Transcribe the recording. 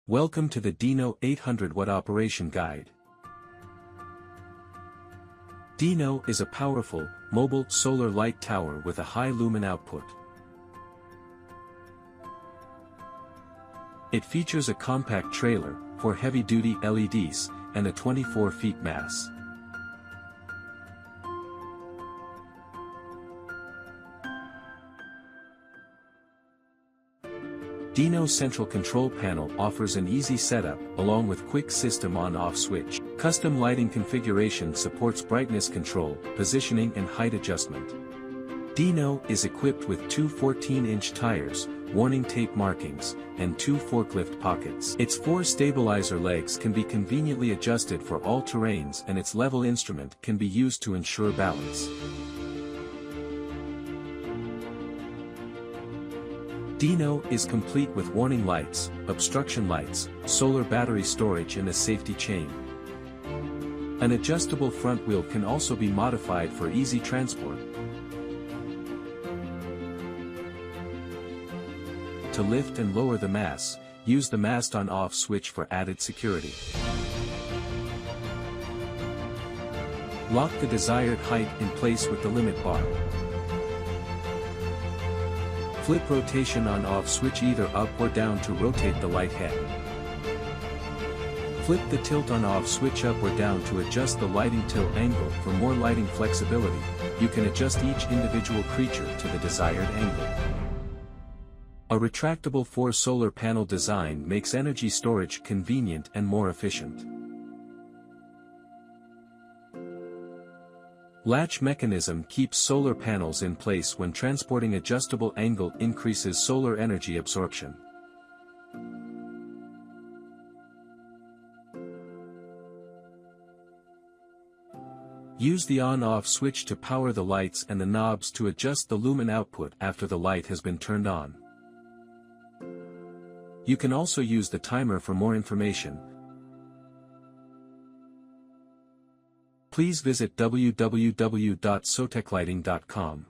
Welcome to the DINO 800 Watt Operation Guide. DINO is a powerful, mobile solar light tower with a high lumen output. It features a compact trailer, 4 heavy-duty LEDs, and a 24 feet mass. DINO's central control panel offers an easy setup along with quick system on-off switch. Custom lighting configuration supports brightness control, positioning and height adjustment. DINO is equipped with two 14-inch tires, warning tape markings, and 2 forklift pockets. Its 4 stabilizer legs can be conveniently adjusted for all terrains, and its level instrument can be used to ensure balance. DINO is complete with warning lights, obstruction lights, solar battery storage and a safety chain. An adjustable front wheel can also be modified for easy transport. To lift and lower the mast, use the mast on-off switch for added security. Lock the desired height in place with the limit bar. Flip rotation on-off switch either up or down to rotate the light head. Flip the tilt on-off switch up or down to adjust the lighting tilt angle. For more lighting flexibility, you can adjust each individual creature to the desired angle. A retractable 4 solar panel design makes energy storage convenient and more efficient. Latch mechanism keeps solar panels in place when transporting. Adjustable angle increases solar energy absorption. Use the on-off switch to power the lights and the knobs to adjust the lumen output after the light has been turned on. You can also use the timer for more information. Please visit www.sotechlighting.com.